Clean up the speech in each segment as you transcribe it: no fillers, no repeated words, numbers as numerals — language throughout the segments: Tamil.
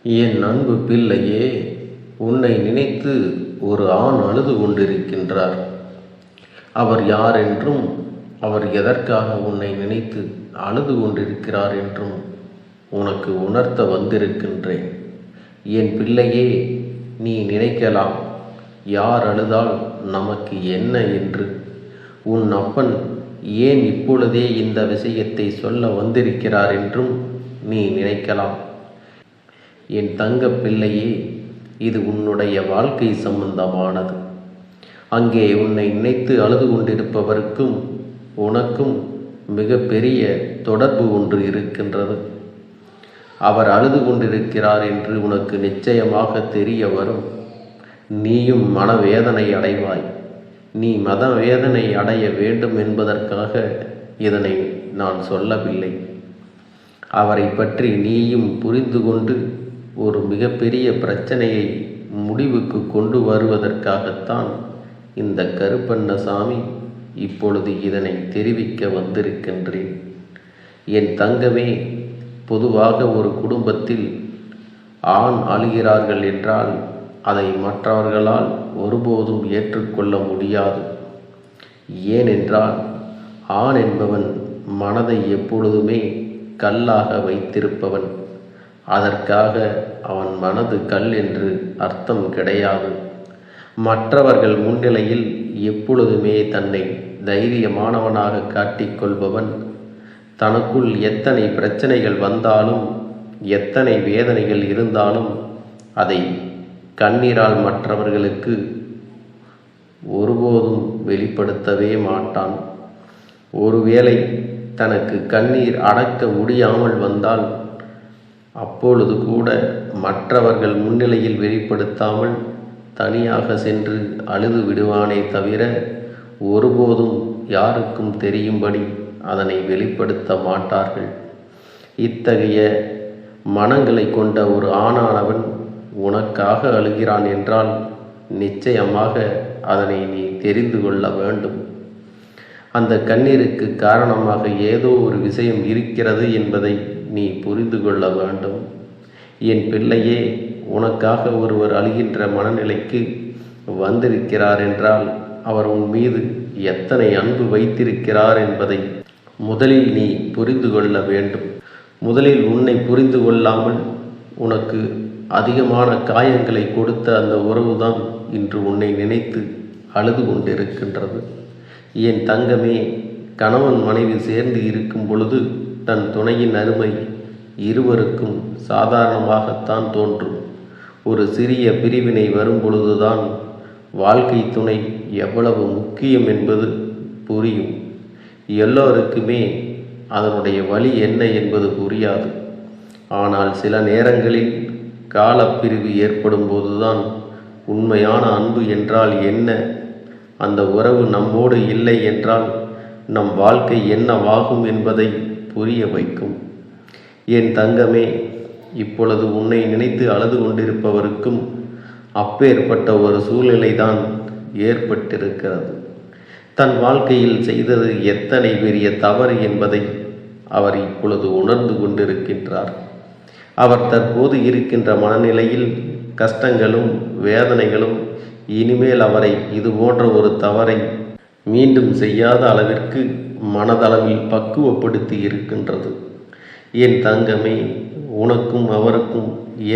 என் அன்பு பிள்ளையே, உன்னை நினைத்து ஒரு ஆண் அழுது கொண்டிருக்கின்றார். அவர் யார் என்றும் அவர் எதற்காக உன்னை நினைத்து அழுது கொண்டிருக்கிறார் என்றும் உனக்கு உணர்த்த வந்திருக்கின்றேன். என் பிள்ளையே, நீ நினைக்கலாம், யார் அழுதால் நமக்கு என்ன என்று. உன் அப்பன் ஏன் இப்பொழுதே இந்த விஷயத்தை சொல்ல வந்திருக்கிறார் என்றும் நீ நினைக்கலாம். என் தங்க பிள்ளையே, இது உன்னுடைய வாழ்க்கை சம்பந்தமானது. அங்கே உன்னை நினைத்து அழுது கொண்டிருப்பவருக்கும் உனக்கும் மிக பெரிய தொடர்பு ஒன்று இருக்கின்றது. அவர் அழுது கொண்டிருக்கிறார் என்று உனக்கு நிச்சயமாக தெரிய வரும். நீயும் மனவேதனை அடைவாய். நீ மனவேதனை அடைய வேண்டும் என்பதற்காக இதனை நான் சொல்லவில்லை. அவரை பற்றி நீயும் புரிந்து கொண்டு ஒரு மிகப்பெரிய பிரச்சனையை முடிவுக்கு கொண்டு வருவதற்காகத்தான் இந்த கருப்பண்ணசாமி இப்பொழுது இதனை தெரிவிக்க வந்திருக்கின்றேன். என் தங்கமே, பொதுவாக ஒரு குடும்பத்தில் ஆண் அழுகிறார்கள் என்றால் அதை மற்றவர்களால் ஒருபோதும் ஏற்றுக்கொள்ள முடியாது. ஏனென்றால் ஆண் என்பவன் மனதை எப்பொழுதுமே கல்லாக வைத்திருப்பவன். அதற்காக அவன் மனது கல் என்று அர்த்தம் கிடையாது. மற்றவர்கள் முன்னிலையில் எப்பொழுதுமே தன்னை தைரியமானவனாக காட்டிக்கொள்பவன். தனக்குள் எத்தனை பிரச்சனைகள் வந்தாலும் எத்தனை வேதனைகள் இருந்தாலும் அதை கண்ணீரால் மற்றவர்களுக்கு ஒருபோதும் வெளிப்படுத்தவே மாட்டான். ஒருவேளை தனக்கு கண்ணீர் அடக்க முடியாமல் வந்தால் அப்பொழுது கூட மற்றவர்கள் முன்னிலையில் வெளிப்படுத்தாமல் தனியாக சென்று அழுது விடுவானே தவிர ஒருபோதும் யாருக்கும் தெரியும்படி அதனை வெளிப்படுத்த மாட்டார்கள். இத்தகைய மனங்களை கொண்ட ஒரு ஆணானவன் உனக்காக அழுகிறான் என்றால் நிச்சயமாக அதனை நீ தெரிந்து கொள்ள வேண்டும். அந்த கண்ணீருக்கு காரணமாக ஏதோ ஒரு விஷயம் இருக்கிறது என்பதை நீ புரிந்து கொள்ள வேண்டும். என் பிள்ளையே, உனக்காக ஒருவர் அழுகின்ற மனநிலைக்கு வந்திருக்கிறார் என்றால் அவர் உன் மீது எத்தனை அன்பு வைத்திருக்கிறார் என்பதை முதலில் நீ புரிந்து கொள்ள வேண்டும். முதலில் உன்னை புரிந்து கொள்ளாமல் உனக்கு அதிகமான காயங்களை கொடுத்த அந்த உறவுதான் இன்று உன்னை நினைத்து அழுது கொண்டிருக்கின்றது. என் தங்கமே, கணவன் மனைவி சேர்ந்து இருக்கும் பொழுது தன் துணையின் அருமை இருவருக்கும் சாதாரணமாகத்தான் தோன்றும். ஒரு சிறிய பிரிவினை வரும் பொழுதுதான் வாழ்க்கை துணை எவ்வளவு முக்கியம் என்பது புரியும். எல்லோருக்குமே அதனுடைய வழி என்ன என்பது புரியாது. ஆனால் சில நேரங்களில் காலப்பிரிவு ஏற்படும் போதுதான் உண்மையான அன்பு என்றால் என்ன, அந்த உறவு நம்மோடு இல்லை என்றால் நம் வாழ்க்கை என்னவாகும் என்பதை புரிய வைக்கும். என் தங்கமே, இப்பொழுது உன்னை நினைத்து அழுது கொண்டிருப்பவருக்கும் அப்பேற்பட்ட ஒரு சூழ்நிலைதான் ஏற்பட்டிருக்கிறது. தன் வாழ்க்கையில் செய்தது எத்தனை பெரிய தவறு என்பதை அவர் இப்பொழுது உணர்ந்து கொண்டிருக்கின்றார். அவர் தற்போது இருக்கின்ற மனநிலையில் கஷ்டங்களும் வேதனைகளும் இனிமேல் அவரை இது போன்ற ஒரு தவறை மீண்டும் செய்யாத அளவிற்கு மனதளவில் பக்குவப்படுத்தி இருக்கின்றது. என் தங்கமே, உனக்கும் அவருக்கும்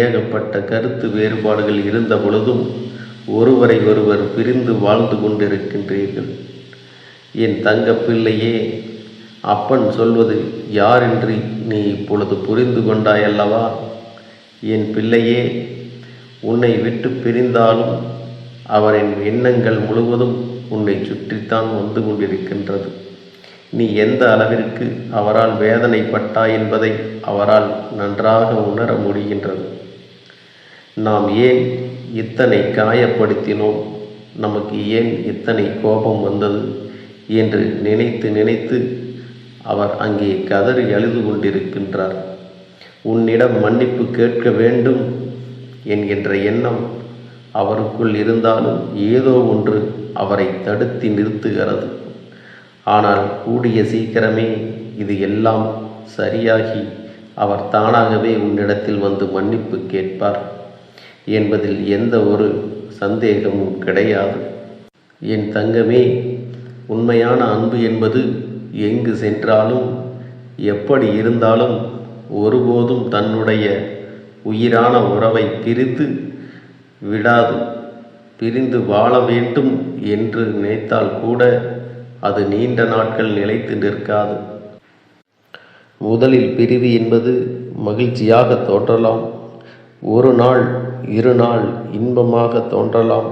ஏகப்பட்ட கருத்து வேறுபாடுகள் இருந்த பொழுதும் ஒருவரை ஒருவர் பிரிந்து வாழ்ந்து கொண்டிருக்கின்றீர்கள். என் தங்க பிள்ளையே, அப்பன் சொல்வது யாரென்று நீ இப்பொழுது புரிந்து கொண்டாயல்லவா? என் பிள்ளையே, உன்னை விட்டு பிரிந்தாலும் அவரின் எண்ணங்கள் முழுவதும் உன்னை சுற்றித்தான் வந்து கொண்டிருக்கின்றது. நீ எந்த அளவிற்கு அவரால் வேதனைப்பட்டாய் என்பதை அவரால் நன்றாக உணர முடிகின்றது. நாம் ஏன் இத்தனை காயப்படுத்தினோம், நமக்கு ஏன் இத்தனை கோபம் வந்தது என்று நினைத்து நினைத்து அவர் அங்கே கதறி அழுது கொண்டிருக்கின்றார். உன்னிடம் மன்னிப்பு கேட்க வேண்டும் என்கின்ற எண்ணம் அவருக்குள் இருந்தாலும் ஏதோ ஒன்று அவரை தடுத்து நிறுத்துகிறது. ஆனால் கூடிய சீக்கிரமே இது எல்லாம் சரியாகி அவர் தானாகவே உன்னிடத்தில் வந்து மன்னிப்பு கேட்பார் என்பதில் எந்த ஒரு சந்தேகமும் கிடையாது. என் தங்கமே, உண்மையான அன்பு என்பது எங்கு சென்றாலும் எப்படி இருந்தாலும் ஒருபோதும் தன்னுடைய உயிரான உறவை பிரித்து விடாது. பிரிந்து வாழ வேண்டும் என்று நினைத்தால் கூட அது நீண்ட நாட்கள் நிலைத்து நிற்காது. முதலில் பிரிவு என்பது மகிழ்ச்சியாக தோன்றலாம், ஒரு நாள் 2 நாள் இன்பமாக தோன்றலாம்,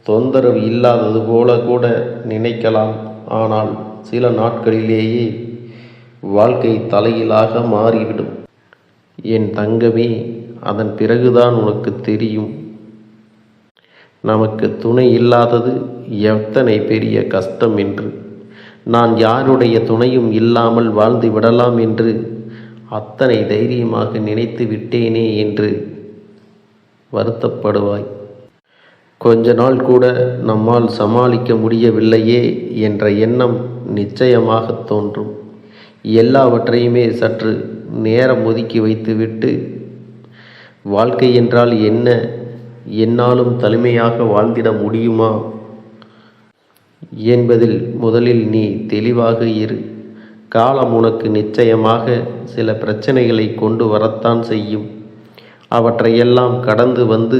தொந்தரவு இல்லாதது போல கூட நினைக்கலாம். ஆனால் சில நாட்களிலேயே வாழ்க்கை தலையிலாக மாறிவிடும். என் தங்கமே, அதன் பிறகுதான் உனக்கு தெரியும், நமக்கு துணை இல்லாதது எத்தனை பெரிய கஷ்டம் என்று. நான் யாருடைய துணையும் இல்லாமல் வாழ்ந்து விடலாம் என்று அத்தனை தைரியமாக நினைத்து விட்டேனே என்று வருத்தப்படுவாய். கொஞ்ச நாள் கூட நம்மால் சமாளிக்க முடியவில்லையே என்ற எண்ணம் நிச்சயமாக தோன்றும். எல்லாவற்றையுமே சற்று நேரம் ஒதுக்கி வைத்துவிட்டு, வாழ்க்கை என்றால் என்ன, என்னாலும் தனிமையாக வாழ்ந்திட முடியுமா என்பதில் முதலில் நீ தெளிவாக இரு. காலம் உனக்கு நிச்சயமாக சில பிரச்சனைகளை கொண்டு வரத்தான் செய்யும். அவற்றையெல்லாம் கடந்து வந்து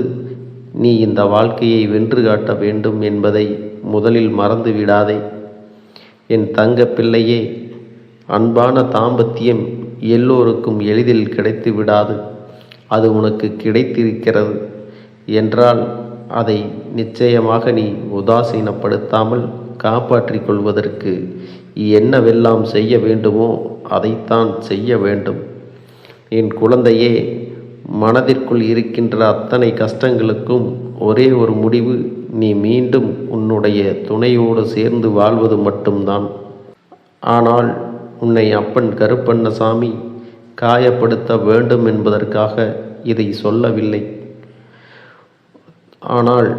நீ இந்த வாழ்க்கையை வென்று காட்ட வேண்டும் என்பதை முதலில் மறந்து விடாதே. என் தங்க பிள்ளையே, அன்பான தாம்பத்தியம் எல்லோருக்கும் எளிதில் கிடைத்து விடாது. அது உனக்கு கிடைத்திருக்கிறது என்றால் அதை நிச்சயமாக நீ உதாசீனப்படுத்தாமல் காப்பாற்றிக் கொள்வதற்கு என்னவெல்லாம் செய்ய வேண்டுமோ அதைத்தான் செய்ய வேண்டும். என் குழந்தையே, மனதிற்குள் இருக்கின்ற அத்தனை கஷ்டங்களுக்கும் ஒரே ஒரு முடிவு, நீ மீண்டும் உன்னுடைய துணையோடு சேர்ந்து வாழ்வது மட்டும்தான். ஆனால் உன்னை அப்பன் கருப்பண்ணசாமி காயப்படுத்த வேண்டும் என்பதற்காக இதை சொல்லவில்லை. ஆனால்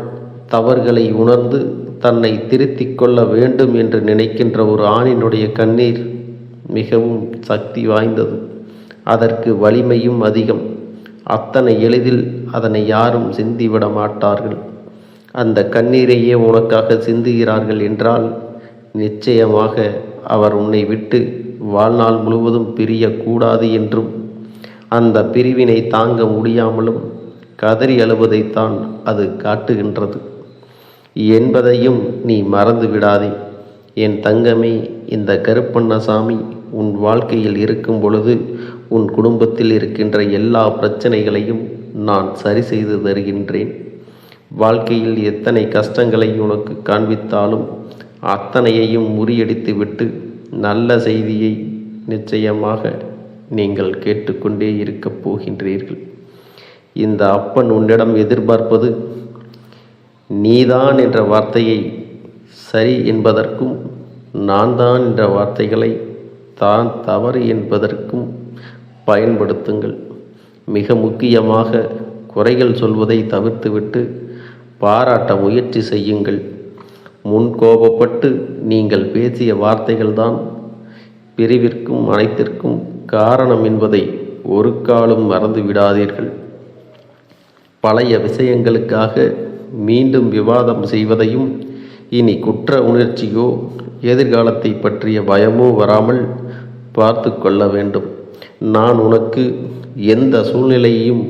தவறுகளை உணர்ந்து தன்னை திருத்திக் கொள்ள வேண்டும் என்று நினைக்கின்ற ஒரு ஆணினுடைய கண்ணீர் மிகவும் சக்தி வாய்ந்தது. அதற்கு வலிமையும் அதிகம். அத்தனை எளிதில் அதனை யாரும் சிந்திவிட மாட்டார்கள். அந்த கண்ணீரையே உனக்காக சிந்துகிறார்கள் என்றால் நிச்சயமாக அவர் உன்னை விட்டு வாழ்நாள் முழுவதும் பிரியக்கூடாது என்றும், அந்த பிரிவினை தாங்க முடியாமலும் கதறி அழுவதைத்தான் அது காட்டுகின்றது என்பதையும் நீ மறந்து விடாதே. என் தங்கமே, இந்த கருப்பண்ணசாமி உன் வாழ்க்கையில் இருக்கும் பொழுது உன் குடும்பத்தில் இருக்கின்ற எல்லா பிரச்சனைகளையும் நான் சரி செய்து தருகின்றேன். வாழ்க்கையில் எத்தனை கஷ்டங்களை உனக்கு காண்பித்தாலும் அத்தனையையும் முறியடித்து விட்டு நல்ல செய்தியை நிச்சயமாக நீங்கள் கேட்டுக்கொண்டே இருக்கப் போகின்றீர்கள். இந்த அப்பன் உன்னிடம் எதிர்பார்ப்பது நீதான் என்ற வார்த்தையை சரி என்பதற்கும், நான் தான் என்ற வார்த்தைகளை தான் தவறு என்பதற்கும் பயன்படுத்துங்கள். மிக முக்கியமாக குறைகள் சொல்வதை தவிர்த்துவிட்டு பாராட்ட முயற்சி செய்யுங்கள். முன்கோபப்பட்டு நீங்கள் பேசிய வார்த்தைகள்தான் பிரிவிற்கும் அனைத்திற்கும் காரணம் என்பதை ஒரு காலம் மறந்து விடாதீர்கள். பழைய விஷயங்களுக்காக மீண்டும் விவாதம் செய்வதையும், இனி குற்ற உணர்ச்சியோ எதிர்காலத்தை பற்றிய பயமோ வராமல் பார்த்து கொள்ள வேண்டும். நான் உனக்கு எந்த சூழ்நிலையையும்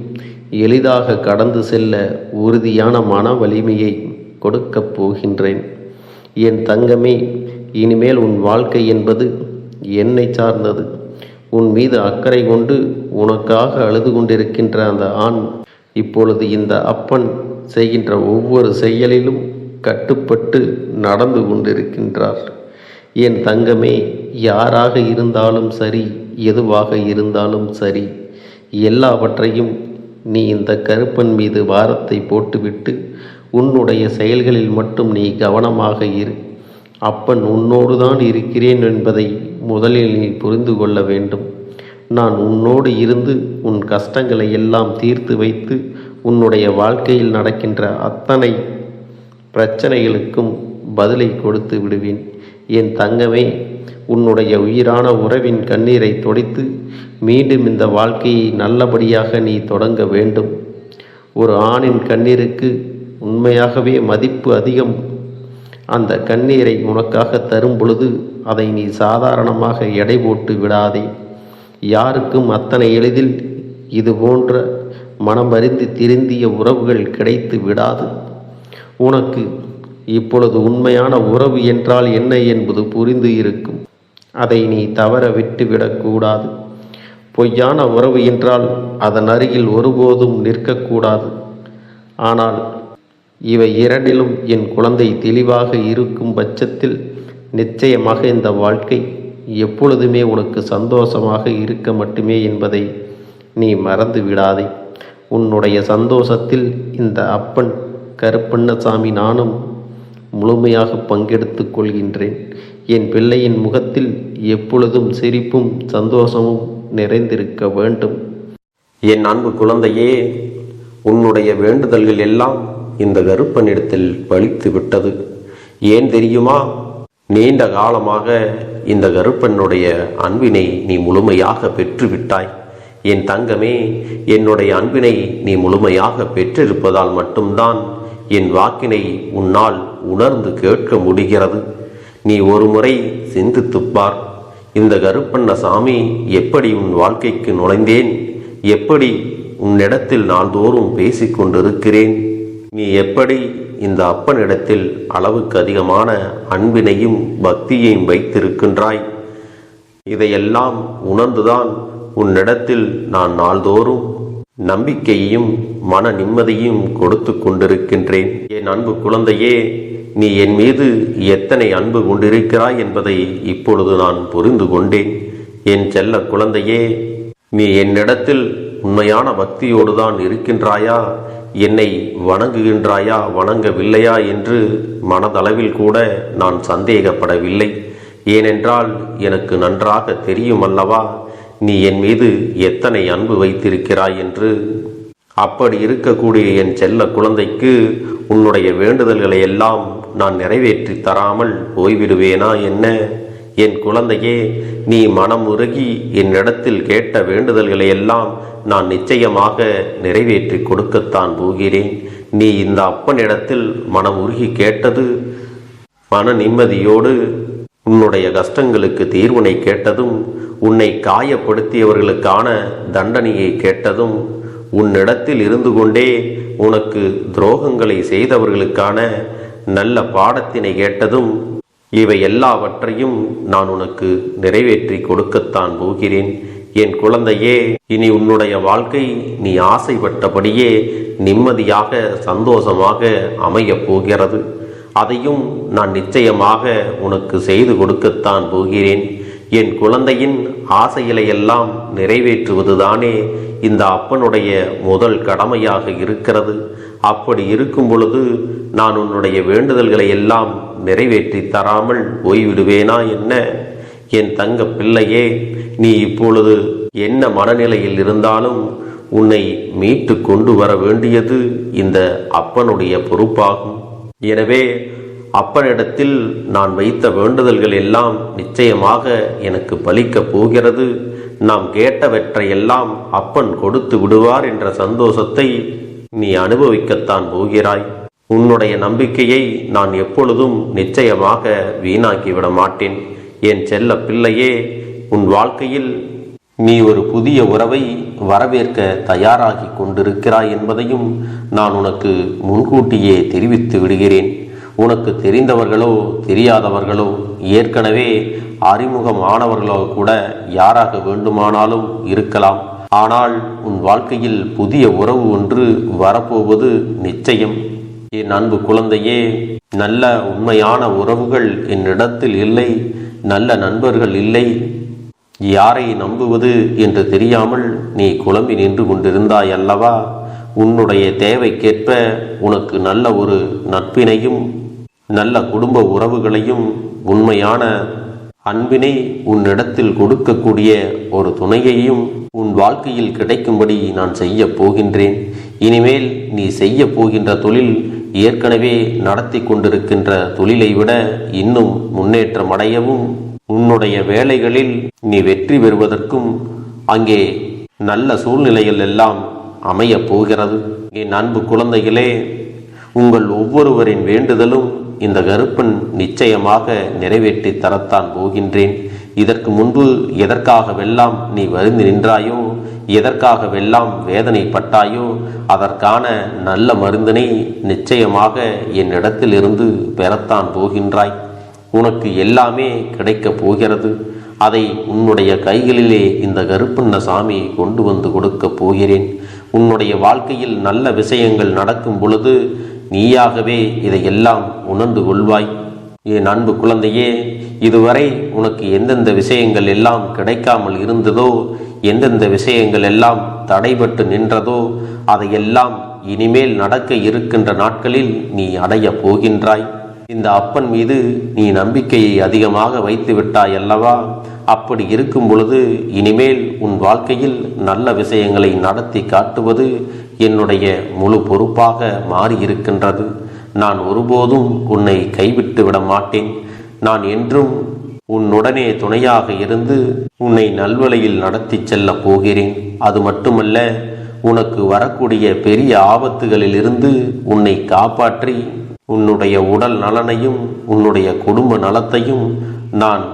எளிதாக கடந்து செல்ல உறுதியான மன வலிமையை கொடுக்கப் போகின்றேன். என் தங்கமே, இனிமேல் உன் வாழ்க்கை என்பது என்னை சார்ந்தது. உன் மீது அக்கறை கொண்டு உனக்காக அழுது கொண்டிருக்கின்ற அந்த ஆண் இப்பொழுது இந்த அப்பன் செய்கின்ற ஒவ்வொரு செயலிலும் கட்டுப்பட்டு நடந்து கொண்டிருக்கின்றார். என் தங்கமே, யாராக இருந்தாலும் சரி, எதுவாக இருந்தாலும் சரி, எல்லாவற்றையும் நீ இந்த கருப்பன் மீது பாரத்தை போட்டுவிட்டு உன்னுடைய செயல்களில் மட்டும் நீ கவனமாக இரு. அப்பன் உன்னோடு தான் இருக்கிறேன் என்பதை முதலில் நீ புரிந்து கொள்ள வேண்டும். நான் உன்னோடு இருந்து உன் கஷ்டங்களை எல்லாம் தீர்த்து வைத்து உன்னுடைய வாழ்க்கையில் நடக்கின்ற அத்தனை பிரச்சனைகளுக்கும் பதிலை கொடுத்து விடுவேன். என் தங்கமே, உன்னுடைய உயிரான உறவின் கண்ணீரை துடைத்து மீண்டும் இந்த வாழ்க்கையை நல்லபடியாக நீ தொடங்க வேண்டும். ஒரு ஆணின் கண்ணீருக்கு உண்மையாகவே மதிப்பு அதிகம். அந்த கண்ணீரை உனக்காக தரும் பொழுது அதை நீ சாதாரணமாக எடை போட்டு விடாதே. யாருக்கும் அத்தனை எளிதில் இது போன்ற மனம் அறிந்து திருந்திய உறவுகள் கிடைத்து விடாது. உனக்கு இப்பொழுது உண்மையான உறவு என்றால் என்ன என்பது புரிந்து இருக்கும். அதை நீ தவற விட்டுவிடக்கூடாது. பொய்யான உறவு என்றால் அதன் அருகில் ஒருபோதும் நிற்கக்கூடாது. ஆனால் இவை இரண்டிலும் என் குழந்தை தெளிவாக இருக்கும் பட்சத்தில் நிச்சயமாக இந்த வாழ்க்கை எப்பொழுதுமே உனக்கு சந்தோஷமாக இருக்க மட்டுமே என்பதை நீ மறந்து விடாதே. உன்னுடைய சந்தோஷத்தில் இந்த அப்பன் கருப்பண்ணசாமி நானும் முழுமையாக பங்கெடுத்துக் கொள்கின்றேன். என் பிள்ளையின் முகத்தில் எப்பொழுதும் சிரிப்பும் சந்தோஷமும் நிறைந்திருக்க வேண்டும். என் அன்பு குழந்தையே, உன்னுடைய வேண்டுதல்கள் எல்லாம் இந்த கருப்பனிடத்தில் பலித்து விட்டது. ஏன் தெரியுமா? நீண்ட காலமாக இந்த கருப்பனுடைய அன்பினை நீ முழுமையாக பெற்றுவிட்டாய். என் தங்கமே, என்னுடைய அன்பினை நீ முழுமையாக பெற்றிருப்பதால் மட்டும்தான் என் வாக்கினை உன்னால் உணர்ந்து கேட்க முடிகிறது. நீ ஒரு முறை சிந்தித்துப்பார். இந்த கருப்பண்ணசாமி எப்படி உன் வாழ்க்கைக்கு நுழைந்தேன், எப்படி உன்னிடத்தில் நாள்தோறும் பேசிக்கொண்டிருக்கிறேன், நீ எப்படி இந்த அப்பனிடத்தில் அளவுக்கு அதிகமான அன்பினையும் பக்தியையும் வைத்திருக்கின்றாய். இதையெல்லாம் உணர்ந்துதான் உன்னிடத்தில் நான் நாள்தோறும் நம்பிக்கையையும் மன நிம்மதியும் கொடுத்து கொண்டிருக்கின்றேன். என் அன்பு குழந்தையே, நீ என் மீது எத்தனை அன்பு கொண்டிருக்கிறாய் என்பதை இப்பொழுது நான் புரிந்து கொண்டேன். என் செல்ல குழந்தையே, நீ என்னிடத்தில் உண்மையான பக்தியோடு தான் இருக்கின்றாயா, என்னை வணங்குகின்றாயா வணங்கவில்லையா என்று மனதளவில் கூட நான் சந்தேகப்படவில்லை. ஏனென்றால் எனக்கு நன்றாக தெரியும் அல்லவா நீ என் மீது எத்தனை அன்பு வைத்திருக்கிறாய் என்று. அப்படி இருக்கக்கூடிய என் செல்ல குழந்தைக்கு உன்னுடைய வேண்டுதல்களை எல்லாம் நான் நிறைவேற்றி தராமல் போய்விடுவேனா என்ன? என் குழந்தையே, நீ மனம் உருகி என்னிடத்தில் கேட்ட வேண்டுதல்களை எல்லாம் நான் நிச்சயமாக நிறைவேற்றி கொடுக்கத்தான் போகிறேன். நீ இந்த அப்பனிடத்தில் மனம் உருகி கேட்டது, மன நிம்மதியோடு உன்னுடைய கஷ்டங்களுக்கு தீர்வினை கேட்டதும், உன்னை காயப்படுத்தியவர்களுக்கான தண்டனையை கேட்டதும், உன்னிடத்தில் இருந்து கொண்டே உனக்கு துரோகங்களை செய்தவர்களுக்கான நல்ல பாடத்தினை கேட்டதும், இவை எல்லாவற்றையும் நான் உனக்கு நிறைவேற்றி கொடுக்கத்தான் போகிறேன். என் குழந்தையே, இனி உன்னுடைய வாழ்க்கை நீ ஆசைப்பட்டபடியே நிம்மதியாக சந்தோஷமாக அமையப் போகிறது. அதையும் நான் நிச்சயமாக உனக்கு செய்து கொடுக்கத்தான் போகிறேன். என் குழந்தையின் ஆசைகளை எல்லாம் நிறைவேற்றுவதுதானே இந்த அப்பனுடைய முதல் கடமையாக இருக்கிறது. அப்படி இருக்கும் பொழுது நான் உன்னுடைய வேண்டுதல்களை எல்லாம் நிறைவேற்றி தராமல் போய்விடுவேனா என்ன? என் தங்க பிள்ளையே, நீ இப்பொழுது என்ன மனநிலையில் இருந்தாலும் உன்னை மீட்டு கொண்டு வர வேண்டியது இந்த அப்பனுடைய பொறுப்பாகும். எனவே அப்பனிடத்தில் நான் வைத்த வேண்டுதல்கள் எல்லாம் நிச்சயமாக எனக்கு பலிக்கப் போகிறது. நாம் கேட்டவற்றையெல்லாம் அப்பன் கொடுத்து விடுவார் என்ற சந்தோஷத்தை நீ அனுபவிக்கத்தான் போகிறாய். உன்னுடைய நம்பிக்கையை நான் எப்பொழுதும் நிச்சயமாக வீணாக்கிவிட மாட்டேன். என் செல்ல பிள்ளையே, உன் வாழ்க்கையில் நீ ஒரு புதிய உறவை வரவேற்க தயாராகி கொண்டிருக்கிறாய் என்பதையும் நான் உனக்கு முன்கூட்டியே தெரிவித்து விடுகிறேன். உனக்கு தெரிந்தவர்களோ தெரியாதவர்களோ ஏற்கனவே அறிமுகமானவர்களோ கூட யாராக வேண்டுமானாலும் இருக்கலாம். ஆனால் உன் வாழ்க்கையில் புதிய உறவு ஒன்று வரப்போவது நிச்சயம். என் அன்பு குழந்தையே, நல்ல உண்மையான உறவுகள் என்னிடத்தில் இல்லை, நல்ல நண்பர்கள் இல்லை. யாரை நம்புவது என்று தெரியாமல் நீ குழம்பி நின்று கொண்டிருந்தாய் அல்லவா? உன்னுடைய தேவைக்கேற்ப உனக்கு நல்ல ஒரு நட்பினையும் நல்ல குடும்ப உறவுகளையும் உண்மையான அன்பினை உன்னிடத்தில் கொடுக்கக்கூடிய ஒரு துணையையும் உன் வாழ்க்கையில் கிடைக்கும்படி நான் செய்ய போகின்றேன். இனிமேல் நீ செய்ய போகின்ற தொழில் ஏற்கனவே நடத்தி கொண்டிருக்கின்ற தொழிலை விட இன்னும் முன்னேற்றம் அடையவும், உன்னுடைய வேலைகளில் நீ வெற்றி பெறுவதற்கும் அங்கே நல்ல சூழ்நிலைகள் எல்லாம் அமையப் போகிறது. என் அன்பு குழந்தைகளே, உங்கள் ஒவ்வொருவரின் வேண்டுதலும் இந்த கருப்பன் நிச்சயமாக நிறைவேற்றி தரத்தான் போகின்றேன். இதற்கு முன்பு எதற்காகவெல்லாம் நீ வருந்தி நின்றாயோ, எதற்காகவெல்லாம் வேதனைப்பட்டாயோ, அதற்கான நல்ல மருந்தினை நிச்சயமாக என்னிடத்திலிருந்து பெறத்தான் போகின்றாய். உனக்கு எல்லாமே கிடைக்கப் போகிறது. அதை உன்னுடைய கைகளிலே இந்த கருப்பண்ணசாமி கொண்டு வந்து கொடுக்கப் போகிறேன். உன்னுடைய வாழ்க்கையில் நல்ல விஷயங்கள் நடக்கும் பொழுது நீயாகவே இதையெல்லாம் உணர்ந்து கொள்வாய். என் அன்பு குழந்தையே, இதுவரை உனக்கு எந்தெந்த விஷயங்கள் எல்லாம் கிடைக்காமல் இருந்ததோ, எந்தெந்த விஷயங்கள் எல்லாம் தடைபட்டு நின்றதோ, அதையெல்லாம் இனிமேல் நடக்க இருக்கின்ற நாட்களில் நீ அடைய போகின்றாய். இந்த அப்பன் மீது நீ நம்பிக்கையை அதிகமாக வைத்து விட்டாய் அல்லவா? அப்படி இருக்கும் பொழுது இனிமேல் உன் வாழ்க்கையில் நல்ல விஷயங்களை நடத்தி காட்டுவது என்னுடைய முழு பொறுப்பாக மாறியிருக்கின்றது. நான் ஒருபோதும் உன்னை கைவிட்டு விட மாட்டேன். நான் என்றும் உன்னுடனே துணையாக இருந்து உன்னை நல்வழியில் நடத்தி செல்ல போகிறேன். அது மட்டுமல்ல, உனக்கு வரக்கூடிய பெரிய ஆபத்துகளிலிருந்து உன்னை காப்பாற்றி உன்னுடைய உடல் நலனையும் உன்னுடைய குடும்ப நலத்தையும் நான்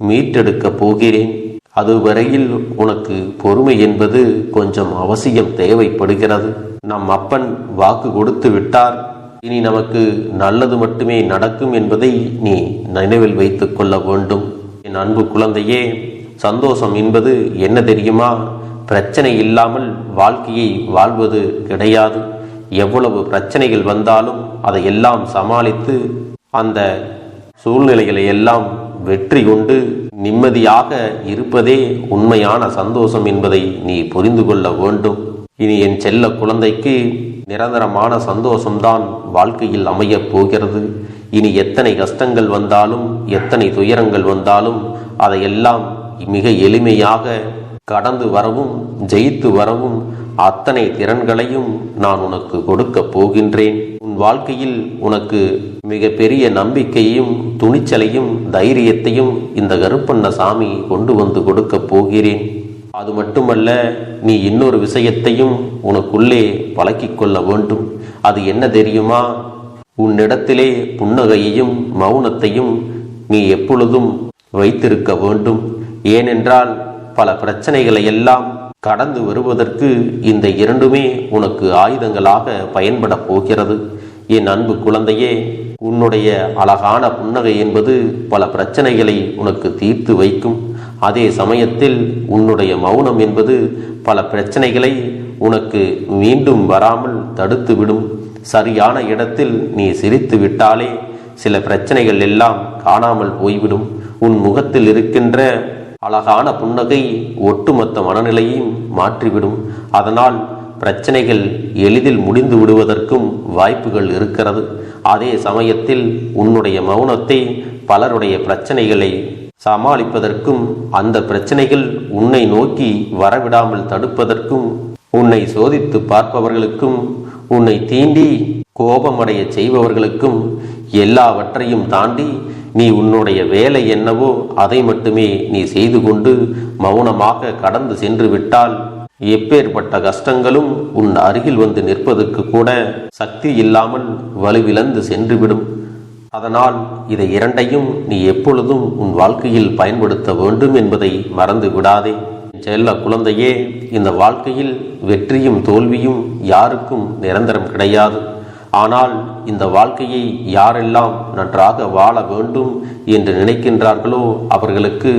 மீட்டெடுக்கப் போகிறேன். அதுவரையில் உனக்கு பொறுமை என்பது கொஞ்சம் அவசியம் தேவைப்படுகிறது. நம் அப்பன் வாக்கு கொடுத்து விட்டார். இனி நமக்கு நல்லது மட்டுமே நடக்கும் என்பதை நீ நினைவில் வைத்துக் கொள்ள வேண்டும். என் அன்பு குழந்தையே, சந்தோஷம் என்பது என்ன தெரியுமா? பிரச்சனை இல்லாமல் வாழ்க்கையை வாழ்வது கிடையாது. எவ்வளவு பிரச்சனைகள் வந்தாலும் அதையெல்லாம் சமாளித்து அந்த சூழ்நிலைகளை எல்லாம் வெற்றி கொண்டு நிம்மதியாக இருப்பதே உண்மையான சந்தோஷம் என்பதை நீ புரிந்து கொள்ள வேண்டும். இனி என் செல்ல குழந்தைக்கு நிரந்தரமான சந்தோஷம்தான் வாழ்க்கையில் அமையப் போகிறது. இனி எத்தனை கஷ்டங்கள் வந்தாலும், எத்தனை துயரங்கள் வந்தாலும் அதையெல்லாம் மிக எளிமையாக கடந்து வரவும் ஜெயித்து வரவும் அத்தனை திறன்களையும் நான் உனக்கு கொடுக்க போகின்றேன். உன் வாழ்க்கையில் உனக்கு மிக பெரிய நம்பிக்கையும் துணிச்சலையும் தைரியத்தையும் இந்த கருப்பண்ணசாமி கொண்டு வந்து கொடுக்க போகிறேன். அது மட்டுமல்ல, நீ இன்னொரு விஷயத்தையும் உனக்குள்ளே பழக்கிக் கொள்ள வேண்டும். அது என்ன தெரியுமா? உன்னிடத்திலே புன்னகையையும் மௌனத்தையும் நீ எப்பொழுதும் வைத்திருக்க வேண்டும். ஏனென்றால் பல பிரச்சனைகளை எல்லாம் கடந்து வருவதற்கு இந்த இரண்டுமே உனக்கு ஆயுதங்களாக பயன்பட போகிறது. என் அன்பு குழந்தையே, உன்னுடைய அழகான புன்னகை என்பது பல பிரச்சனைகளை உனக்கு தீர்த்து வைக்கும். அதே சமயத்தில் உன்னுடைய மௌனம் என்பது பல பிரச்சனைகளை உனக்கு மீண்டும் வராமல் தடுத்துவிடும். சரியான இடத்தில் நீ சிரித்து விட்டாலே சில பிரச்சனைகள் எல்லாம் காணாமல் போய்விடும். உன் முகத்தில் இருக்கின்ற அழகான புன்னகை ஒட்டுமொத்த மனநிலையையும் மாற்றிவிடும். அதனால் பிரச்சனைகள் எளிதில் முடிந்து விடுவதற்கும் வாய்ப்புகள் இருக்கிறது. அதே சமயத்தில் உன்னுடைய மௌனத்தை பலருடைய பிரச்சனைகளை சமாளிப்பதற்கும், அந்த பிரச்சனைகள் உன்னை நோக்கி வரவிடாமல் தடுப்பதற்கும், உன்னை சோதித்து பார்ப்பவர்களுக்கும், உன்னை தீண்டி கோபமடைய செய்பவர்களுக்கும் எல்லாவற்றையும் தாண்டி நீ உன்னுடைய வேலை என்னவோ அதை மட்டுமே நீ செய்து கொண்டு மௌனமாக கடந்து சென்று விட்டால் எப்பேற்பட்ட கஷ்டங்களும் உன் அருகில் வந்து நிற்பதற்கு கூட சக்தி இல்லாமல் வலுவிழந்து சென்றுவிடும். அதனால் இதை இரண்டையும் நீ எப்பொழுதும் உன் வாழ்க்கையில் பயன்படுத்த வேண்டும் என்பதை மறந்து விடாதே. செல்ல குழந்தையே, இந்த வாழ்க்கையில் வெற்றியும் தோல்வியும் யாருக்கும் நிரந்தரம் கிடையாது. ஆனால் இந்த வாழ்க்கையை யாரெல்லாம் நன்றாக வாழ வேண்டும் என்று நினைக்கின்றார்களோ அவர்களுக்கு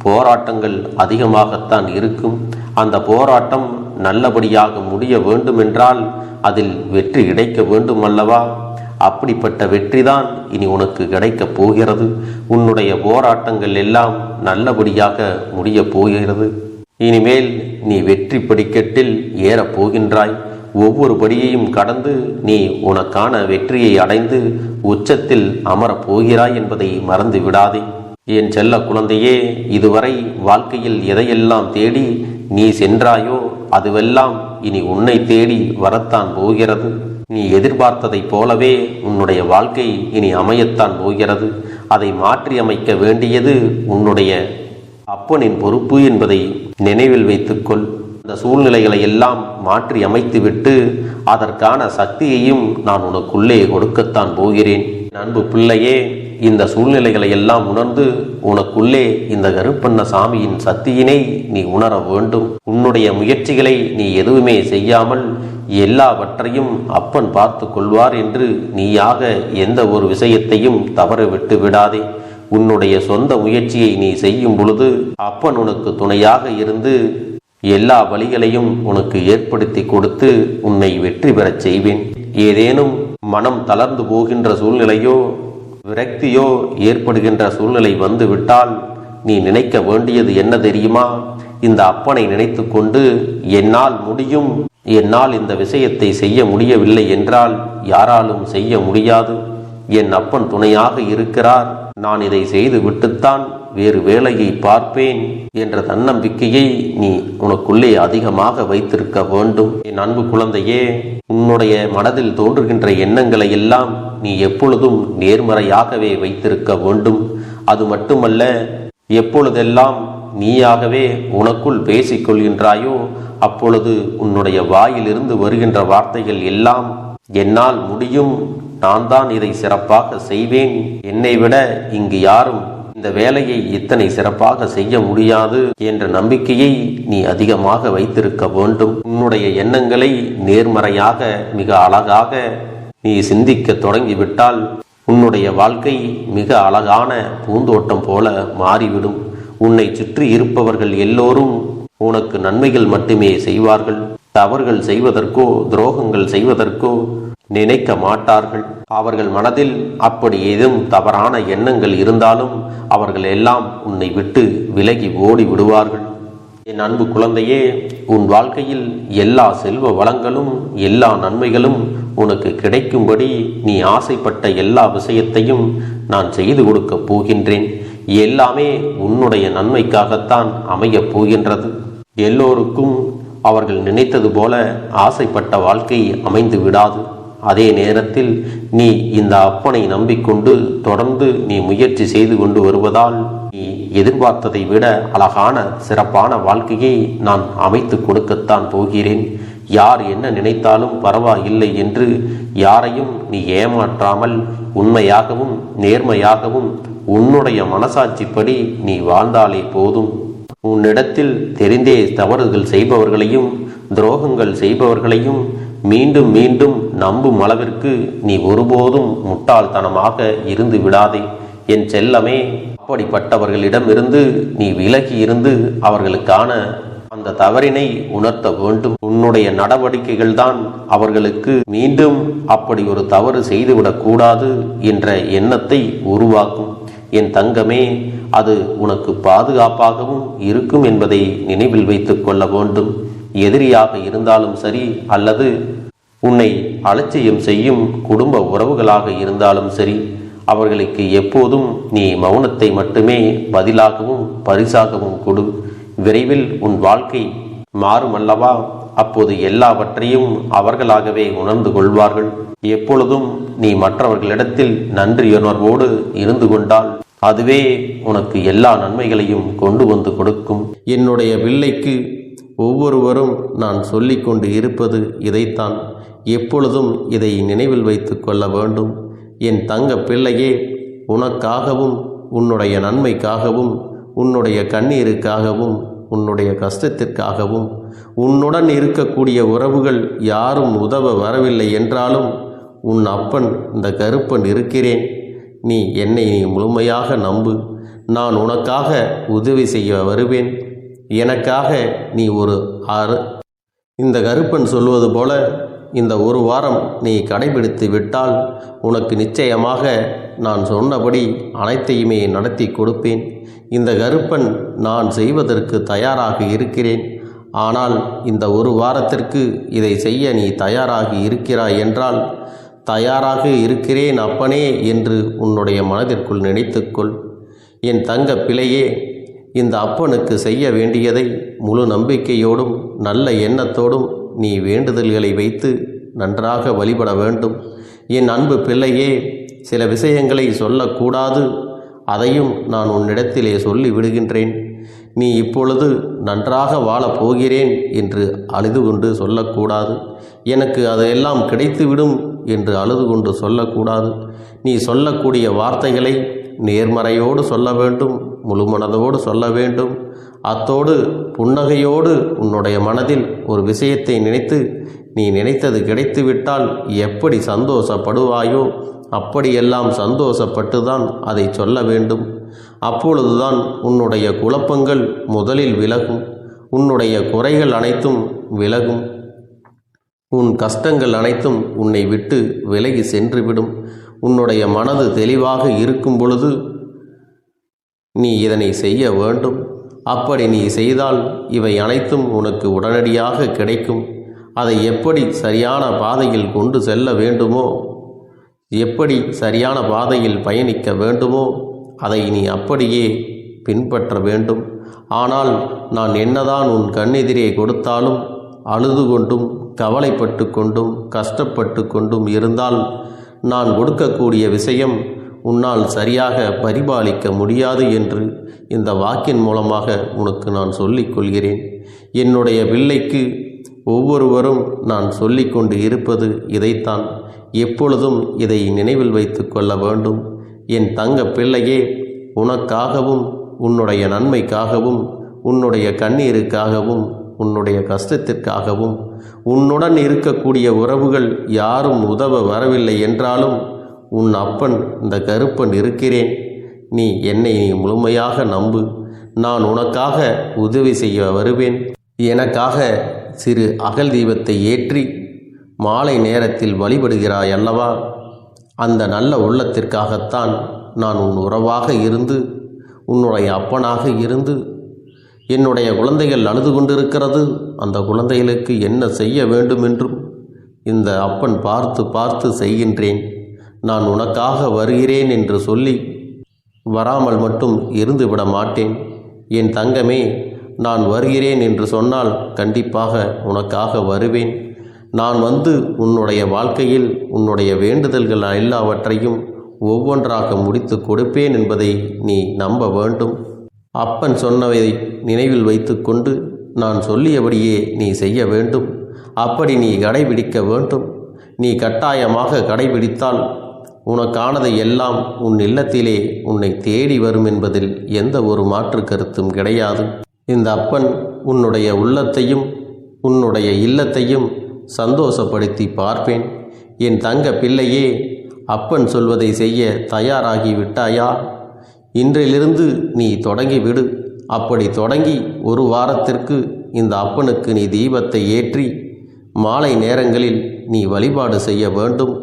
போராட்டங்கள் அதிகமாகத்தான் இருக்கும். அந்த போராட்டம் நல்லபடியாக முடிய வேண்டுமென்றால் அதில் வெற்றி கிடைக்க வேண்டும் அல்லவா? அப்படிப்பட்ட வெற்றிதான் இனி உனக்கு கிடைக்கப் போகிறது. உன்னுடைய போராட்டங்கள் எல்லாம் நல்லபடியாக முடிய போகிறது. இனிமேல் நீ வெற்றி படிக்கட்டில் ஏறப் போகின்றாய். ஒவ்வொரு படியையும் கடந்து நீ உனக்கான வெற்றியை அடைந்து உச்சத்தில் அமரப் போகிறாய் என்பதை மறந்து விடாதே. என் செல்ல குழந்தையே, இதுவரை வாழ்க்கையில் எதையெல்லாம் தேடி நீ சென்றாயோ அதுவெல்லாம் இனி உன்னை தேடி வரத்தான் போகிறது. நீ எதிர்பார்த்ததைப் போலவே உன்னுடைய வாழ்க்கை இனி அமையத்தான் போகிறது. அதை மாற்றி அமைக்க வேண்டியது உன்னுடைய அப்பனின் பொறுப்பு என்பதை நினைவில் வைத்துக்கொள். இந்த சூழ்நிலைகளை எல்லாம் மாற்றி அமைத்துவிட்டு அதற்கான சக்தியையும் நான் உனக்குள்ளே கொடுக்கத்தான் போகிறேன். அன்பு பிள்ளையே, இந்த சூழ்நிலைகளை எல்லாம் உணர்ந்து உனக்குள்ளே இந்த கருப்பண்ண சாமியின் சக்தியினை நீ உணர வேண்டும். உன்னுடைய முயற்சிகளை நீ எதுவுமே செய்யாமல் எல்லாவற்றையும் அப்பன் பார்த்து கொள்வார் என்று நீயாக எந்த ஒரு விஷயத்தையும் தவற விட்டு விடாதே. உன்னுடைய சொந்த முயற்சியை நீ செய்யும் பொழுது அப்பன் உனக்கு துணையாக இருந்து எல்லா வழிகளையும் உனக்கு ஏற்படுத்தி கொடுத்து உன்னை வெற்றி பெறச் செய்வேன். ஏதேனும் மனம் தளர்ந்து போகின்ற சூழ்நிலையோ விரக்தியோ ஏற்படுகின்ற சூழ்நிலை வந்துவிட்டால் நீ நினைக்க வேண்டியது என்ன தெரியுமா? இந்த அப்பனை நினைத்து கொண்டு என்னால் முடியும், என்னால் இந்த விஷயத்தை செய்ய முடியவில்லை என்றால் யாராலும் செய்ய முடியாது, என் அப்பன் துணையாக இருக்கிறார், நான் இதை செய்து விட்டுத்தான் வேறு வேலையை பார்ப்பேன் என்ற தன்னம்பிக்கையை நீ உனக்குள்ளே அதிகமாக வைத்திருக்க வேண்டும். என் அன்பு குழந்தையே, உன்னுடைய மனதில் தோன்றுகின்ற எண்ணங்களை எல்லாம் நீ எப்பொழுதும் நேர்மறையாகவே வைத்திருக்க வேண்டும். அது மட்டுமல்ல, எப்பொழுதெல்லாம் நீயாகவே உனக்குள் பேசிக்கொள்கின்றாயோ அப்பொழுது உன்னுடைய வாயிலிருந்து வருகின்ற வார்த்தைகள் எல்லாம் என்னால் முடியும், நான் தான் இதை சிறப்பாக செய்வேன், என்னை விட இங்கு யாரும் இந்த வேலையை இத்தனை சிறப்பாக செய்ய முடியாது என்ற நம்பிக்கையை நீ அதிகமாக வைத்திருக்க வேண்டும். உன்னுடைய எண்ணங்களை நேர்மறையாக மிக அழகாக நீ சிந்திக்க தொடங்கிவிட்டால் உன்னுடைய வாழ்க்கை மிக அழகான பூந்தோட்டம் போல மாறிவிடும். உன்னை சுற்றி இருப்பவர்கள் எல்லோரும் உனக்கு நன்மைகள் மட்டுமே செய்வார்கள். தவறுகள் செய்வதற்கோ துரோகங்கள் செய்வதற்கோ நினைக்க மாட்டார்கள். அவர்கள் மனதில் அப்படி ஏதும் தவறான எண்ணங்கள் இருந்தாலும் அவர்கள் எல்லாம் உன்னை விட்டு விலகி ஓடி விடுவார்கள். என் அன்பு குழந்தையே, உன் வாழ்க்கையில் எல்லா செல்வ வளங்களும் எல்லா நன்மைகளும் உனக்கு கிடைக்கும்படி நீ ஆசைப்பட்ட எல்லா விஷயத்தையும் நான் செய்து கொடுக்கப் போகின்றேன். எல்லாமே உன்னுடைய நன்மைக்காகத்தான் அமையப் போகின்றது. எல்லோருக்கும் அவர்கள் நினைத்தது போல ஆசைப்பட்ட வாழ்க்கை அமைந்து விடாது. அதே நேரத்தில் நீ இந்த அப்பனை நம்பிக்கொண்டு தொடர்ந்து நீ முயற்சி செய்து கொண்டு வருவதால் நீ எதிர்பார்த்ததை விட அழகான சிறப்பான வாழ்க்கையை நான் அமைத்து கொடுக்கத்தான் போகிறேன். யார் என்ன நினைத்தாலும் பரவாயில்லை என்று யாரையும் நீ ஏமாற்றாமல் உண்மையாகவும் நேர்மையாகவும் உன்னுடைய மனசாட்சிப்படி நீ வாழ்ந்தாலே போதும். உன்னிடத்தில் தெரிந்தே தவறுகள் செய்பவர்களையும் துரோகங்கள் செய்பவர்களையும் மீண்டும் மீண்டும் நம்பும் அளவிற்கு நீ ஒருபோதும் முட்டாள்தனமாக இருந்து விடாதே. என் செல்லமே, அப்படிப்பட்டவர்களிடமிருந்து நீ விலகி இருந்து அவர்களுக்கான அந்த தவறினை உணர்த்த வேண்டும். உன்னுடைய நடவடிக்கைகள் தான் அவர்களுக்கு மீண்டும் அப்படி ஒரு தவறு செய்துவிடக் கூடாது என்ற எண்ணத்தை உருவாக்கும். என் தங்கமே, அது உனக்கு பாதுகாப்பாகவும் இருக்கும் என்பதை நினைவில் வைத்துக் கொள்ள வேண்டும். எதிரியாக இருந்தாலும் சரி அல்லது உன்னை அலட்சியம் செய்யும் குடும்ப உறவுகளாக இருந்தாலும் சரி, அவர்களுக்கு எப்போதும் நீ மௌனத்தை மட்டுமே பதிலாகவும் பரிசாகவும் கொடு. விரைவில் உன் வாழ்க்கை மாறுமல்லவா? அப்போது எல்லாவற்றையும் அவர்களாகவே உணர்ந்து கொள்வார்கள். எப்பொழுதும் நீ மற்றவர்களிடத்தில் நன்றியுணர்வோடு இருந்து கொண்டால் அதுவே உனக்கு எல்லா நன்மைகளையும் கொண்டு வந்து கொடுக்கும். என்னுடைய பிள்ளைக்கு ஒவ்வொருவரும் நான் சொல்லிக்கொண்டு இருப்பது இதைத்தான். எப்பொழுதும் இதை நினைவில் வைத்து கொள்ள வேண்டும். என் தங்க பிள்ளையே, உனக்காகவும் உன்னுடைய நன்மைக்காகவும் உன்னுடைய கண்ணீருக்காகவும் உன்னுடைய கஷ்டத்திற்காகவும் உன்னுடன் இருக்கக்கூடிய உறவுகள் யாரும் உதவ வரவில்லை என்றாலும் உன் அப்பன் இந்த கருப்பன் இருக்கிறேன். நீ என்னை முழுமையாக நம்பு. நான் உனக்காக உதவி செய்ய வருவேன். எனக்காக நீ இந்த கருப்பன் சொல்வது போல இந்த ஒரு வாரம் நீ கடைபிடித்து விட்டால் உனக்கு நிச்சயமாக நான் சொன்னபடி அனைத்தையுமே நடத்தி கொடுப்பேன். இந்த கருப்பன் நான் செய்வதற்கு தயாராக இருக்கிறேன். ஆனால் இந்த ஒரு வாரத்திற்கு இதை செய்ய நீ தயாராகி இருக்கிறாய் என்றால், தயாராக இருக்கிறேன் அப்பனே என்று உன்னுடைய மனதிற்குள் நினைத்துக்கொள். என் தங்க பிள்ளையே, இந்த அப்பனுக்கு செய்ய வேண்டியதை முழு நம்பிக்கையோடும் நல்ல எண்ணத்தோடும் நீ வேண்டுதல்களை வைத்து நன்றாக வழிபட வேண்டும். என் அன்பு பிள்ளையே, சில விஷயங்களை சொல்லக்கூடாது, அதையும் நான் உன்னிடத்திலே சொல்லி விடுகின்றேன். நீ இப்பொழுது நன்றாக வாழப் போகிறேன் என்று அழுது கொண்டு சொல்லக்கூடாது. எனக்கு அதையெல்லாம் கிடைத்துவிடும் என்று அழுது கொண்டு சொல்லக்கூடாது. நீ சொல்லக்கூடிய வார்த்தைகளை நேர்மறையோடு சொல்ல வேண்டும், முழுமனதோடு சொல்ல வேண்டும். அத்தோடு புன்னகையோடு உன்னுடைய மனதில் ஒரு விஷயத்தை நினைத்து நீ நினைத்தது கிடைத்துவிட்டால் எப்படி சந்தோஷப்படுவாயோ அப்படியெல்லாம் சந்தோஷப்பட்டுதான் அதை சொல்ல வேண்டும். அப்பொழுதுதான் உன்னுடைய குழப்பங்கள் முதலில் விலகும், உன்னுடைய குறைகள் அனைத்தும் விலகும், உன் கஷ்டங்கள் அனைத்தும் உன்னை விட்டு விலகி சென்றுவிடும். உன்னுடைய மனது தெளிவாக இருக்கும் பொழுது நீ இதனை செய்ய வேண்டும். அப்படி நீ செய்தால் இவை அனைத்தும் உனக்கு உடனடியாக கிடைக்கும். அதை எப்படி சரியான பாதையில் கொண்டு செல்ல வேண்டுமோ, எப்படி சரியான பாதையில் பயணிக்க வேண்டுமோ அதை நீ அப்படியே பின்பற்ற வேண்டும். ஆனால் நான் என்னதான் உன் கண்ணெதிரே கொடுத்தாலும் அழுது கொண்டும் கவலைப்பட்டு கொண்டும் கஷ்டப்பட்டு கொண்டும் இருந்தால் நான் கொடுக்கக்கூடிய விஷயம் உன்னால் சரியாக பரிபாலிக்க முடியாது என்று இந்த வாக்கின் மூலமாக உனக்கு நான் சொல்லிக் கொள்கிறேன். என்னுடைய பிள்ளைக்கு ஒவ்வொருவரும் நான் சொல்லிக்கொண்டு இருப்பது இதைத்தான். எப்பொழுதும் இதை நினைவில் வைத்து கொள்ள வேண்டும். என் தங்க பிள்ளையே, உனக்காகவும் உன்னுடைய நன்மைக்காகவும் உன்னுடைய கண்ணீருக்காகவும் உன்னுடைய கஷ்டத்திற்காகவும் உன்னுடன் இருக்கக்கூடிய உறவுகள் யாரும் உதவ வரவில்லை என்றாலும் உன் அப்பன் இந்த கருப்பன் இருக்கிறேன். நீ என்னை முழுமையாக நம்பு. நான் உனக்காக உதவி செய்ய வருவேன். எனக்காக சிறு அகல் தீபத்தை ஏற்றி மாலை நேரத்தில் வழிபடுகிறாய் அல்லவா? அந்த நல்ல உள்ளத்திற்காகத்தான் நான் உன் உறவாக இருந்து உன்னுடைய அப்பனாக இருந்து என்னுடைய குழந்தைகள் அழுது கொண்டிருக்கிறது, அந்த குழந்தைகளுக்கு என்ன செய்ய வேண்டும் என்றும் இந்த அப்பன் பார்த்து பார்த்து செய்கின்றேன். நான் உனக்காக வருகிறேன் என்று சொல்லி வராமல் மட்டும் இருந்து விட மாட்டேன். என் தங்கமே, நான் வருகிறேன் என்று சொன்னால் கண்டிப்பாக உனக்காக வருவேன். நான் வந்து உன்னுடைய வாழ்க்கையில் உன்னுடைய வேண்டுதல்கள் எல்லாவற்றையும் ஒவ்வொன்றாக முடித்து கொடுப்பேன் என்பதை நீ நம்ப வேண்டும். அப்பன் சொன்னதை நினைவில் வைத்து கொண்டு நான் சொல்லியபடியே நீ செய்ய வேண்டும். அப்படி நீ கடைபிடிக்க வேண்டும். நீ கட்டாயமாக கடைபிடித்தால் உனக்கானதை எல்லாம் உன் இல்லத்திலே உன்னை தேடி வரும் என்பதில் எந்த ஒரு மாற்று கருத்தும் கிடையாது. இந்த அப்பன் உன்னுடைய உள்ளத்தையும் உன்னுடைய இல்லத்தையும் சந்தோஷப்படுத்தி பார்ப்பேன். என் தங்க பிள்ளையே, அப்பன் சொல்வதை செய்ய தயாராகி விட்டாயா? இன்றிலிருந்து நீ தொடங்கிவிடு. அப்படி தொடங்கி ஒரு வாரத்திற்கு இந்த அப்பனுக்கு நீ தீபத்தை ஏற்றி மாலை நேரங்களில் நீ வழிபாடு செய்ய வேண்டும்.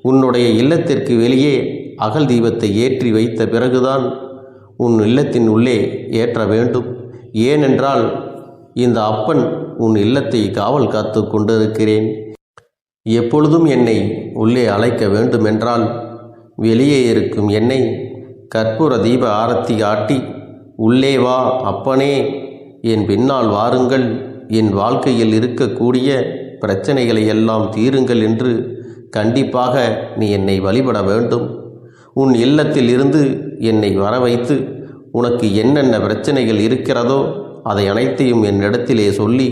உன்னுடைய இல்லத்திற்கு வெளியே அகல் தீபத்தை ஏற்றி வைத்த பிறகுதான் உன் இல்லத்தின் உள்ளே ஏற்ற வேண்டும். ஏனென்றால் இந்த அப்பன் உன் இல்லத்தை காவல் காத்து கொண்டிருக்கிறேன். எப்பொழுதும் என்னை உள்ளே அழைக்க வேண்டுமென்றால் வெளியே இருக்கும் என்னை கற்பூர தீப ஆரத்தி காட்டி உள்ளே வா அப்பனே, என் பின்னால் வாருங்கள், என் வாழ்க்கையில் இருக்கக்கூடிய பிரச்சனைகளை எல்லாம் தீருங்கள் என்று கண்டிப்பாக நீ என்னை வழிபட வேண்டும். உன் இல்லத்தில் இருந்து என்னை வர வைத்து உனக்கு என்னென்ன பிரச்சனைகள் இருக்கிறதோ அதை அனைத்தையும் என்னிடத்திலே சொல்லி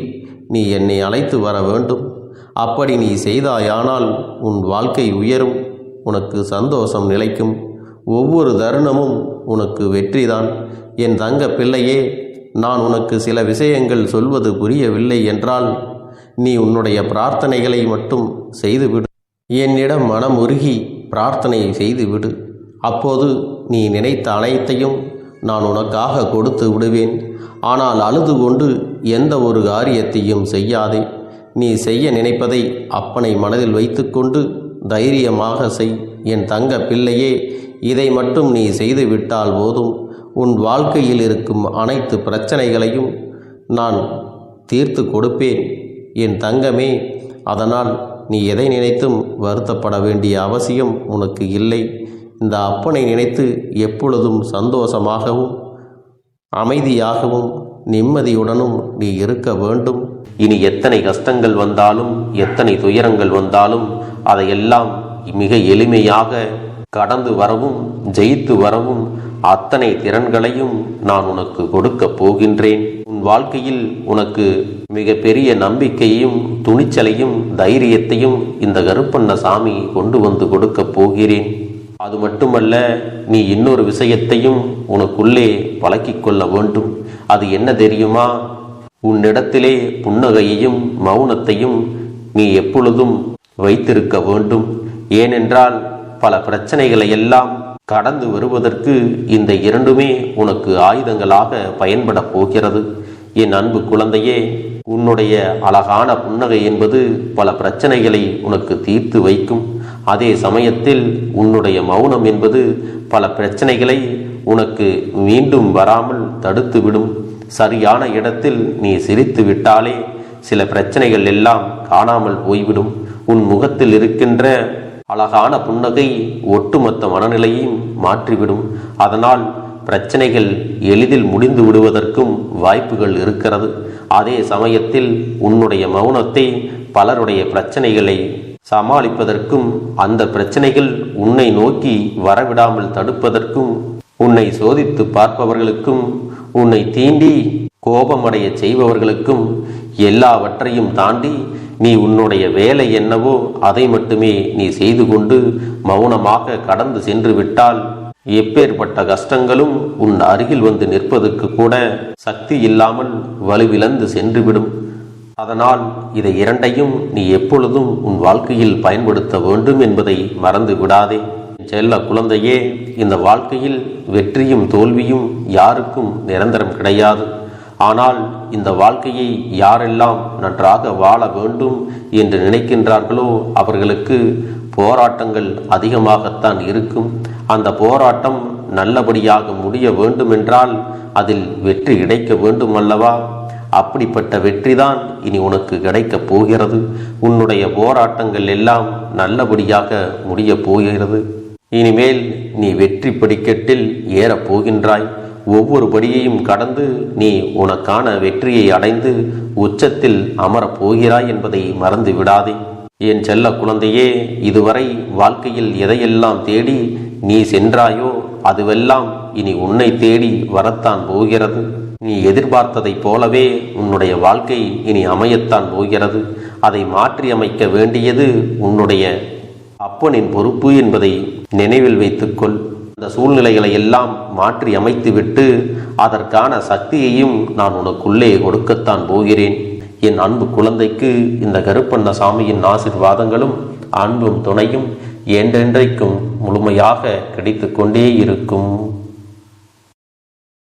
நீ என்னை அழைத்து வர வேண்டும். அப்படி நீ செய்தாயானால் உன் வாழ்க்கை உயரும், உனக்கு சந்தோஷம் நிலைக்கும், ஒவ்வொரு தருணமும் உனக்கு வெற்றிதான். என் தங்க பிள்ளையே, நான் உனக்கு சில விஷயங்கள் சொல்வது புரியவில்லை என்றால் நீ உன்னுடைய பிரார்த்தனைகளை மட்டும் செய்துவிடு. என்னிடம் மனமுருகி பிரார்த்தனை செய்துவிடு. அப்போது நீ நினைத்த அனைத்தையும் நான் உனக்காக கொடுத்து விடுவேன். ஆனால் அழுது கொண்டு எந்த ஒரு காரியத்தையும் செய்யாதே. நீ செய்ய நினைப்பதை அப்பனை மனதில் வைத்துக்கொண்டு தைரியமாக செய். என் தங்க பிள்ளையே, இதை மட்டும் நீ செய்துவிட்டால் போதும். உன் வாழ்க்கையில் இருக்கும் அனைத்து பிரச்சனைகளையும் நான் தீர்த்து கொடுப்பேன் என் தங்கமே. அதனால் நீ எதை நினைத்தும் வருத்தப்பட வேண்டிய அவசியம் உனக்கு இல்லை. இந்த அப்பனை நினைத்து எப்பொழுதும் சந்தோஷமாகவும் அமைதியாகவும் நிம்மதியுடனும் நீ இருக்க வேண்டும். இனி எத்தனை கஷ்டங்கள் வந்தாலும் எத்தனை துயரங்கள் வந்தாலும் அதையெல்லாம் மிக எளிமையாக கடந்து வரவும் ஜெயித்து வரவும் அத்தனை திறன்களையும் நான் உனக்கு கொடுக்க போகின்றேன். உன் வாழ்க்கையில் உனக்கு மிக பெரிய நம்பிக்கையையும் துணிச்சலையும் தைரியத்தையும் இந்த கருப்பண்ணசாமி கொண்டு வந்து கொடுக்க போகிறேன். அது மட்டுமல்ல, நீ இன்னொரு விஷயத்தையும் உனக்குள்ளே பழக்கிக் கொள்ள வேண்டும். அது என்ன தெரியுமா? உன்னிடத்திலே புன்னகையையும் மௌனத்தையும் நீ எப்பொழுதும் வைத்திருக்க வேண்டும். ஏனென்றால் பல பிரச்சனைகளை எல்லாம் கடந்து வருவதற்கு இந்த இரண்டுமே உனக்கு ஆயுதங்களாக பயன்பட போகிறது. என் அன்பு குழந்தையே, உன்னுடைய அழகான புன்னகை என்பது பல பிரச்சனைகளை உனக்கு தீர்த்து வைக்கும். அதே சமயத்தில் உன்னுடைய மௌனம் என்பது பல பிரச்சனைகளை உனக்கு மீண்டும் வராமல் தடுத்து விடும். சரியான இடத்தில் நீ சிரித்து விட்டாலே சில பிரச்சனைகள் எல்லாம் காணாமல் போய்விடும். உன் முகத்தில் இருக்கின்ற அழகான புன்னகை ஒட்டுமொத்த மனநிலையையும் மாற்றிவிடும். அதனால் பிரச்சனைகள் எளிதில் முடிந்து விடுவதற்கும் வாய்ப்புகள் இருக்கிறது. அதே சமயத்தில் உன்னுடைய மௌனத்தை பலருடைய பிரச்சனைகளை சமாளிப்பதற்கும் அந்த பிரச்சனைகள் உன்னை நோக்கி வரவிடாமல் தடுப்பதற்கும் உன்னை சோதித்து பார்ப்பவர்களுக்கும் உன்னை தீண்டி கோபமடைய செய்பவர்களுக்கும் எல்லாவற்றையும் தாண்டி நீ உன்னுடைய வேலை என்னவோ அதை மட்டுமே நீ செய்து கொண்டு மௌனமாக கடந்து சென்று விட்டால் எப்பேற்பட்ட கஷ்டங்களும் உன் அருகில் வந்து நிற்பதற்கு கூட சக்தி இல்லாமல் வலுவிழந்து சென்றுவிடும். அதனால் இதை இரண்டையும் நீ எப்பொழுதும் உன் வாழ்க்கையில் பயன்படுத்த வேண்டும் என்பதை மறந்து விடாதே. செல்ல குழந்தையே, இந்த வாழ்க்கையில் வெற்றியும் தோல்வியும் யாருக்கும் நிரந்தரம் கிடையாது. ஆனால் இந்த வாழ்க்கையை யாரெல்லாம் நன்றாக வாழ வேண்டும் என்று நினைக்கின்றார்களோ அவர்களுக்கு போராட்டங்கள் அதிகமாகத்தான் இருக்கும். அந்த போராட்டம் நல்லபடியாக முடிய வேண்டுமென்றால் அதில் வெற்றி கிடைக்க வேண்டும் அல்லவா? அப்படிப்பட்ட வெற்றிதான் இனி உனக்கு கிடைக்கப் போகிறது. உன்னுடைய போராட்டங்கள் எல்லாம் நல்லபடியாக முடிய போகிறது. இனிமேல் நீ வெற்றி படிக்கட்டில் ஏறப் போகின்றாய். ஒவ்வொரு படியையும் கடந்து நீ உனக்கான வெற்றியை அடைந்து உச்சத்தில் அமரப் போகிறாய் என்பதை மறந்து விடாதே. என் செல்ல குழந்தையே, இதுவரை வாழ்க்கையில் எதையெல்லாம் தேடி நீ சென்றாயோ அதுவெல்லாம் இனி உன்னை தேடி வரத்தான் போகிறது. நீ எதிர்பார்த்ததைப் போலவே உன்னுடைய வாழ்க்கை இனி அமையத்தான் போகிறது. அதை மாற்றி அமைக்க வேண்டியது உன்னுடைய அப்பனின் பொறுப்பு என்பதை நினைவில் வைத்துக்கொள். அந்த சூழ்நிலைகளை எல்லாம் மாற்றி அமைத்துவிட்டு அதற்கான சக்தியையும் நான் உனக்குள்ளே கொடுக்கத்தான் போகிறேன். என் அன்பு குழந்தைக்கு இந்த கருப்பண்ணசாமியின் ஆசீர்வாதங்களும் அன்பும் துணையும் என்றென்றைக்கும் முழுமையாக கிடைத்து கொண்டே இருக்கும்.